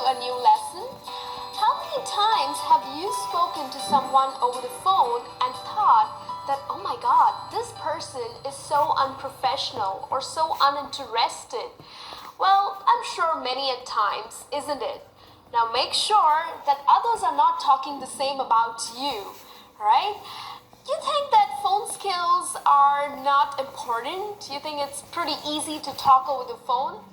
a new lesson? How many times have you spoken to someone over the phone and thought that, oh my god, this person is so unprofessional or so uninterested? Well, I'm sure many at times, isn't it? Now make sure that others are not talking the same about you, right? You think that phone skills are not important? You think it's pretty easy to talk over the phone?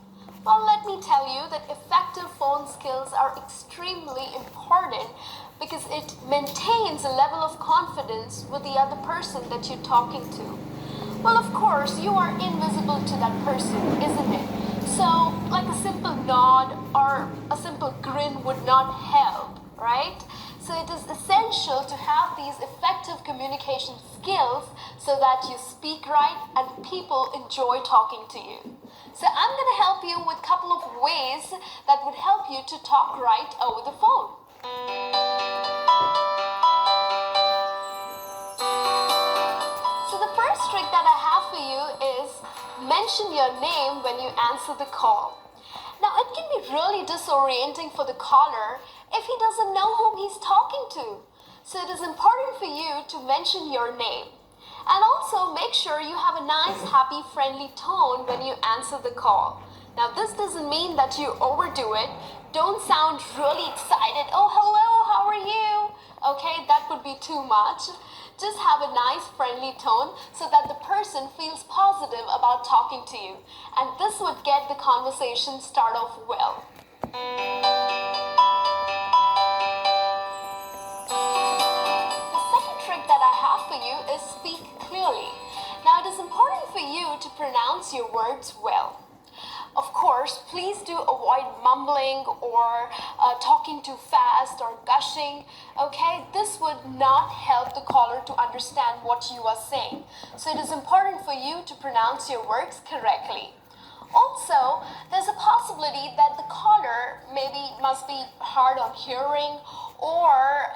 Well, let me tell you that effective phone skills are extremely important because it maintains a level of confidence with the other person that you're talking to. Well, of course, you are invisible to that person, isn't it? So, like a simple nod or a simple grin would not help, right? So it is essential to have these effective communication skills so that you speak right and people enjoy talking to you. So I'm going to help you with a couple of ways that would help you to talk right over the phone. So the first trick that I have for you is mention your name when you answer the call. Now it can be really disorienting for the caller if he doesn't know whom he's talking to. So it is important for you to mention your name. And also make sure you have a nice, happy, friendly tone when you answer the call. Now this doesn't mean that you overdo it. Don't sound really excited. Oh, hello, how are you? Okay, that would be too much. Just have a nice, friendly tone so that the person feels positive about talking to you. And this would get the conversation start off well. That I have for you is speak clearly. Now it is important for you to pronounce your words well. Of course, please do avoid mumbling or talking too fast or gushing. Okay, this would not help the caller to understand what you are saying. So it is important for you to pronounce your words correctly. Also, there's a possibility that the caller must be hard on hearing or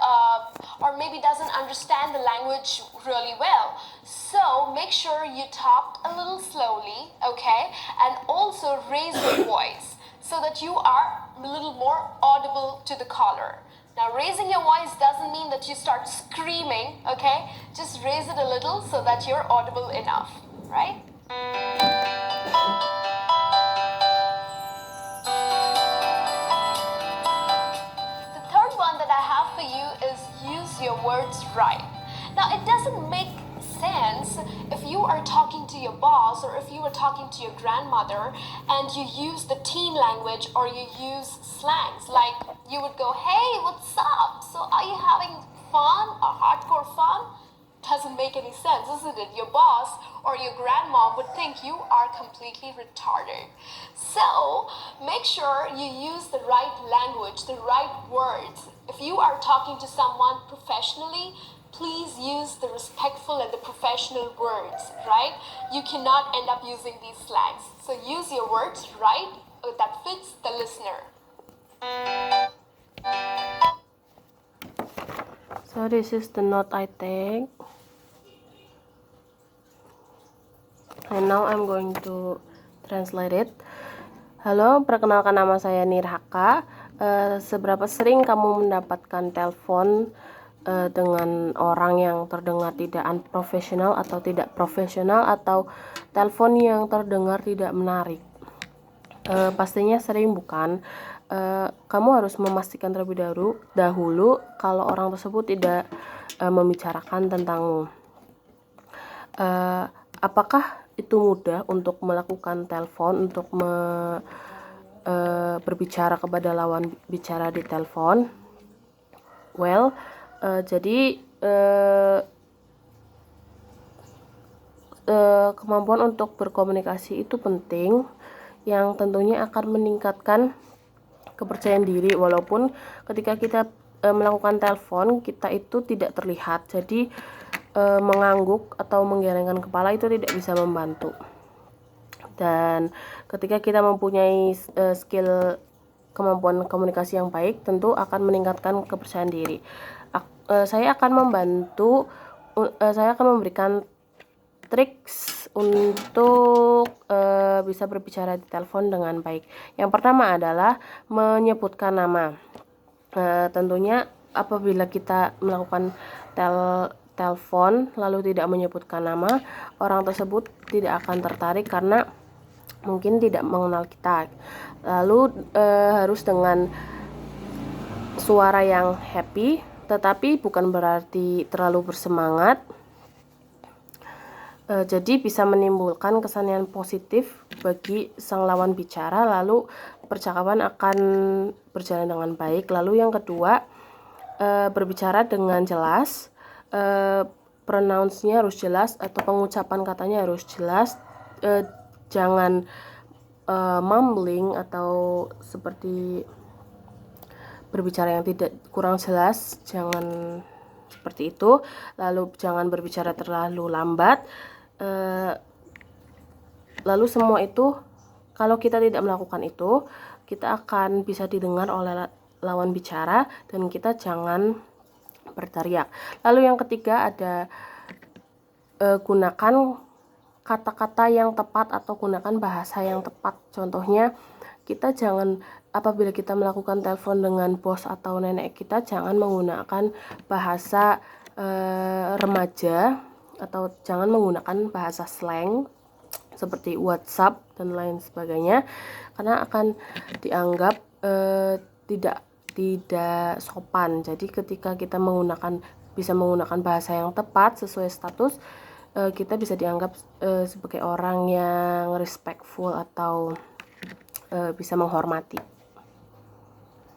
maybe doesn't understand the language really well. So make sure you talk a little slowly, okay? And also raise your voice so that you are a little more audible to the caller. Now raising your voice doesn't mean that you start screaming, okay? Just raise it a little so that you're audible enough, right? Your words right. Now it doesn't make sense if you are talking to your boss or if you are talking to your grandmother and you use the teen language or you use slangs like you would go, hey, what's up? So are you having fun or hardcore fun? Doesn't make any sense, isn't it? Your boss or your grandma would think you are completely retarded. So make sure you use the right language, the right words. If you are talking to someone professionally, please use the respectful and the professional words, right? You cannot end up using these slangs. So use your words right that fits the listener. So this is the note I take. And now I'm going to translate it. Halo, perkenalkan nama saya Nirhaka. Seberapa sering kamu mendapatkan telepon dengan orang yang terdengar tidak unprofessional atau tidak profesional atau telepon yang terdengar tidak menarik? Pastinya sering, bukan? Kamu harus memastikan terlebih dahulu kalau orang tersebut tidak membicarakan tentangmu. Apakah itu mudah untuk melakukan telepon, untuk berbicara kepada lawan bicara di telepon? Well, jadi kemampuan untuk berkomunikasi itu penting, yang tentunya akan meningkatkan kepercayaan diri, walaupun ketika kita melakukan telepon kita itu tidak terlihat, jadi mengangguk atau menggelengkan kepala itu tidak bisa membantu. Dan ketika kita mempunyai skill kemampuan komunikasi yang baik, tentu akan meningkatkan kepercayaan diri. Saya akan memberikan triks untuk bisa berbicara di telepon dengan baik. Yang pertama adalah menyebutkan nama. Tentunya apabila kita melakukan telepon lalu tidak menyebutkan nama, orang tersebut tidak akan tertarik karena mungkin tidak mengenal kita. Lalu harus dengan suara yang happy, tetapi bukan berarti terlalu bersemangat. Jadi bisa menimbulkan kesan yang positif bagi sang lawan bicara, lalu percakapan akan berjalan dengan baik. Lalu yang kedua, berbicara dengan jelas, pronounce-nya harus jelas atau pengucapan katanya harus jelas, jangan mumbling atau seperti berbicara yang tidak kurang jelas, jangan seperti itu. Lalu jangan berbicara terlalu lambat. Lalu semua itu, kalau kita tidak melakukan itu, kita akan bisa didengar oleh lawan bicara dan kita jangan berteriak. Lalu yang ketiga ada gunakan kata-kata yang tepat atau gunakan bahasa yang tepat. Contohnya, kita jangan, apabila kita melakukan telepon dengan bos atau nenek kita, jangan menggunakan bahasa remaja atau jangan menggunakan bahasa slang seperti WhatsApp dan lain sebagainya, karena akan dianggap tidak sopan. Jadi ketika kita bisa menggunakan bahasa yang tepat sesuai status, kita bisa dianggap sebagai orang yang respectful atau bisa menghormati.